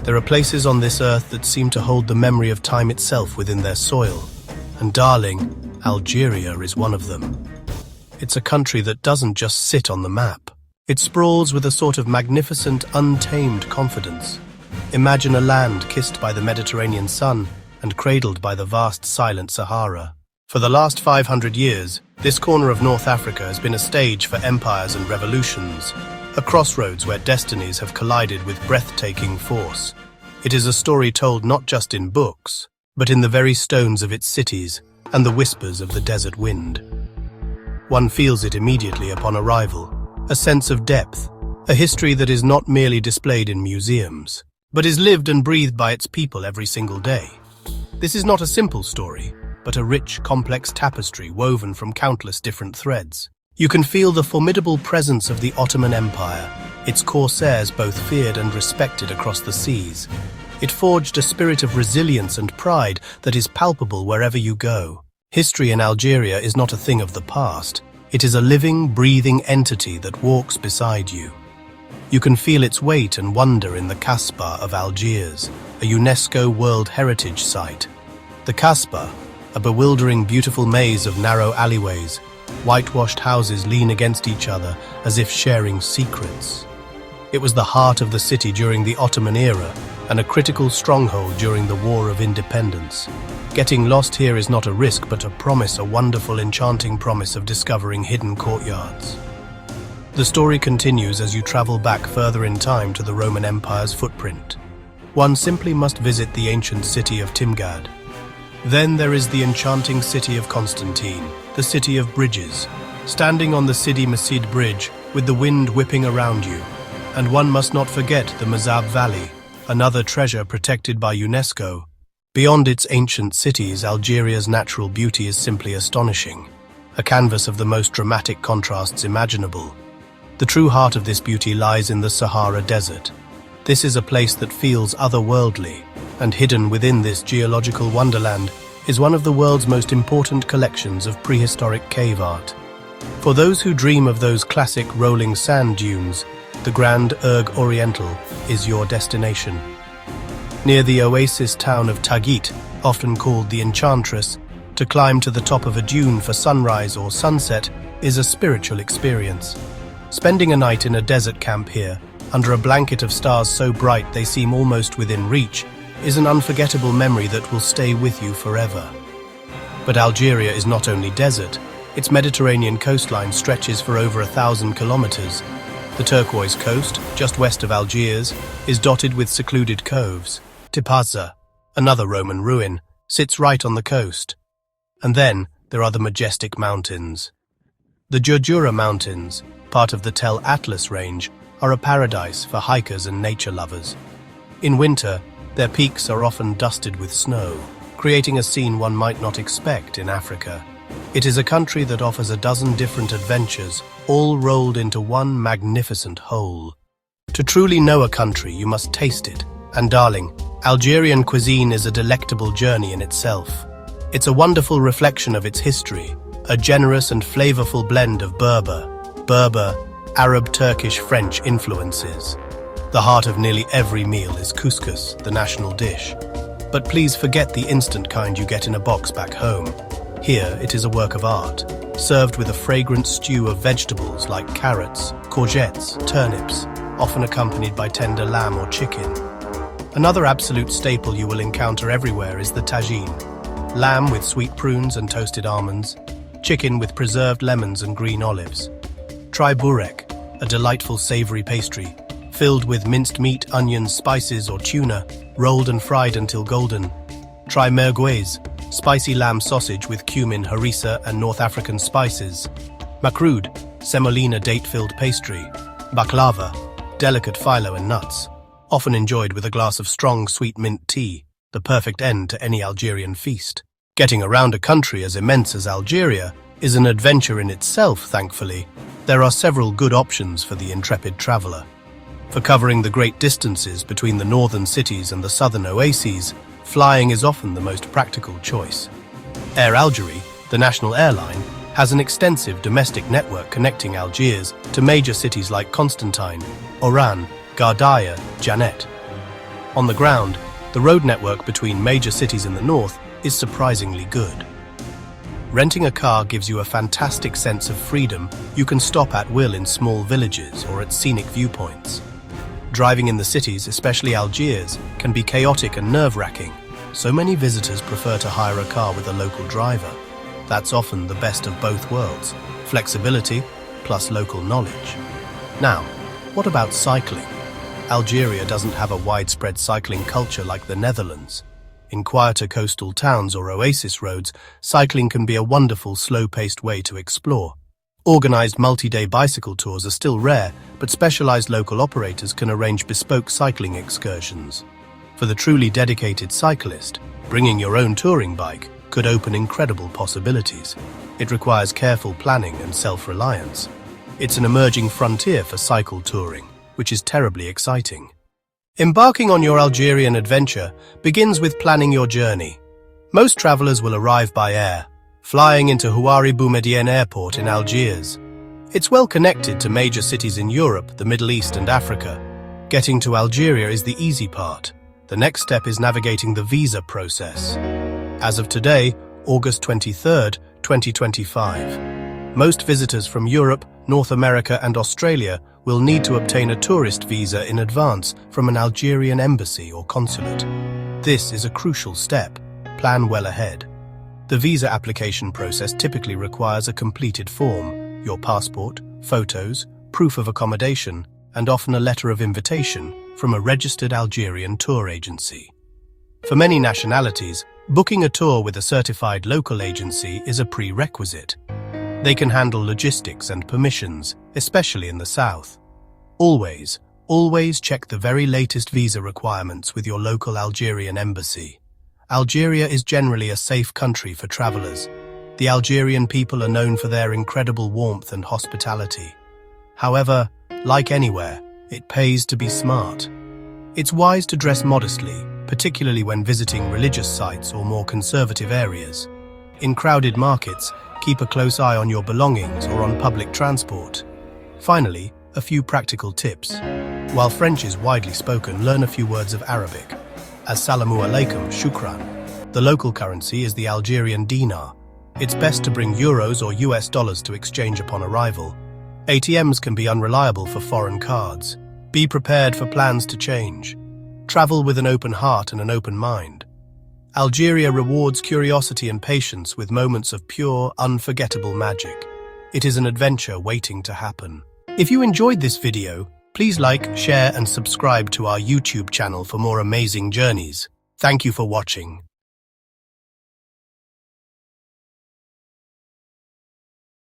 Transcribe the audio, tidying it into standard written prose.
There are places on this earth that seem to hold the memory of time itself within their soil, and darling, Algeria is one of them. It's a country that doesn't just sit on the map. It sprawls with a sort of magnificent, untamed confidence. Imagine a land kissed by the Mediterranean sun and cradled by the vast, silent Sahara. For the last 500 years, this corner of North Africa has been a stage for empires and revolutions, a crossroads where destinies have collided with breathtaking force. It is a story told not just in books, but in the very stones of its cities and the whispers of the desert wind. One feels it immediately upon arrival, a sense of depth, a history that is not merely displayed in museums, but is lived and breathed by its people every single day. This is not a simple story, but a rich, complex tapestry woven from countless different threads. You can feel the formidable presence of the Ottoman Empire, its corsairs both feared and respected across the seas. It forged a spirit of resilience and pride that is palpable wherever you go. History in Algeria is not a thing of the past. It is a living, breathing entity that walks beside you. You can feel its weight and wonder in the Kasbah of Algiers, a UNESCO World Heritage Site. The Kasbah, a bewildering, beautiful maze of narrow alleyways, whitewashed houses lean against each other as if sharing secrets. It was the heart of the city during the Ottoman era and a critical stronghold during the War of Independence. Getting lost here is not a risk but a promise, a wonderful, enchanting promise of discovering hidden courtyards. The story continues as you travel back further in time to the Roman Empire's footprint. One simply must visit the ancient city of Timgad. Then there is the enchanting city of Constantine, the city of bridges, standing on the Sidi Masjid Bridge with the wind whipping around you. And one must not forget the Mazab Valley, another treasure protected by UNESCO. Beyond its ancient cities, Algeria's natural beauty is simply astonishing, a canvas of the most dramatic contrasts imaginable. The true heart of this beauty lies in the Sahara Desert. This is a place that feels otherworldly, and hidden within this geological wonderland is one of the world's most important collections of prehistoric cave art. For those who dream of those classic rolling sand dunes, the Grand Erg Oriental is your destination. Near the oasis town of Tagit, often called the Enchantress, to climb to the top of a dune for sunrise or sunset is a spiritual experience. Spending a night in a desert camp here, under a blanket of stars so bright they seem almost within reach, is an unforgettable memory that will stay with you forever. But Algeria is not only desert. Its Mediterranean coastline stretches for over 1,000 kilometers. The turquoise coast, just west of Algiers, is dotted with secluded coves. Tipaza, another Roman ruin, sits right on the coast. And then there are the majestic mountains. The Jurjura Mountains, part of the Tel Atlas range, are a paradise for hikers and nature lovers. In winter, their peaks are often dusted with snow, creating a scene one might not expect in Africa. It is a country that offers a dozen different adventures, all rolled into one magnificent whole. To truly know a country, you must taste it. And darling, Algerian cuisine is a delectable journey in itself. It's a wonderful reflection of its history, a generous and flavorful blend of Berber, Arab, Turkish, French influences. The heart of nearly every meal is couscous, the national dish. But please forget the instant kind you get in a box back home. Here, it is a work of art, served with a fragrant stew of vegetables like carrots, courgettes, turnips, often accompanied by tender lamb or chicken. Another absolute staple you will encounter everywhere is the tagine. Lamb with sweet prunes and toasted almonds, chicken with preserved lemons and green olives. Try burek, a delightful savory pastry, filled with minced meat, onions, spices, or tuna, rolled and fried until golden. Try merguez, spicy lamb sausage with cumin, harissa, and North African spices. Makroud, semolina date-filled pastry. Baklava, delicate phyllo and nuts, often enjoyed with a glass of strong sweet mint tea, the perfect end to any Algerian feast. Getting around a country as immense as Algeria is an adventure in itself, thankfully. There are several good options for the intrepid traveler. For covering the great distances between the northern cities and the southern oases, flying is often the most practical choice. Air Algerie, the national airline, has an extensive domestic network connecting Algiers to major cities like Constantine, Oran, Gardaia, Janet. On the ground, the road network between major cities in the north is surprisingly good. Renting a car gives you a fantastic sense of freedom. You can stop at will in small villages or at scenic viewpoints. Driving in the cities, especially Algiers, can be chaotic and nerve-wracking. So many visitors prefer to hire a car with a local driver. That's often the best of both worlds, flexibility plus local knowledge. Now, what about cycling? Algeria doesn't have a widespread cycling culture like the Netherlands. In quieter coastal towns or oasis roads, cycling can be a wonderful, slow-paced way to explore. Organized multi-day bicycle tours are still rare, but specialized local operators can arrange bespoke cycling excursions. For the truly dedicated cyclist, bringing your own touring bike could open incredible possibilities. It requires careful planning and self-reliance. It's an emerging frontier for cycle touring, which is terribly exciting. Embarking on your Algerian adventure begins with planning your journey. Most travelers will arrive by air, flying into Houari Boumediene Airport in Algiers. It's well connected to major cities in Europe, the Middle East and Africa. Getting to Algeria is the easy part. The next step is navigating the visa process. As of today, August 23, 2025, most visitors from Europe, North America and Australia will need to obtain a tourist visa in advance from an Algerian embassy or consulate. This is a crucial step. Plan well ahead. The visa application process typically requires a completed form, your passport, photos, proof of accommodation, and often a letter of invitation from a registered Algerian tour agency. For many nationalities, booking a tour with a certified local agency is a prerequisite. They can handle logistics and permissions, especially in the south. Always check the very latest visa requirements with your local Algerian embassy. Algeria is generally a safe country for travelers. The Algerian people are known for their incredible warmth and hospitality. However, like anywhere, it pays to be smart. It's wise to dress modestly, particularly when visiting religious sites or more conservative areas. In crowded markets, keep a close eye on your belongings or on public transport. Finally, a few practical tips. While French is widely spoken, learn a few words of Arabic. Assalamu alaikum, shukran. The local currency is the Algerian dinar. It's best to bring euros or US dollars to exchange upon arrival. ATMs can be unreliable for foreign cards. Be prepared for plans to change. Travel with an open heart and an open mind. Algeria rewards curiosity and patience with moments of pure, unforgettable magic. It is an adventure waiting to happen. If you enjoyed this video, please like, share and subscribe to our YouTube channel for more amazing journeys. Thank you for watching.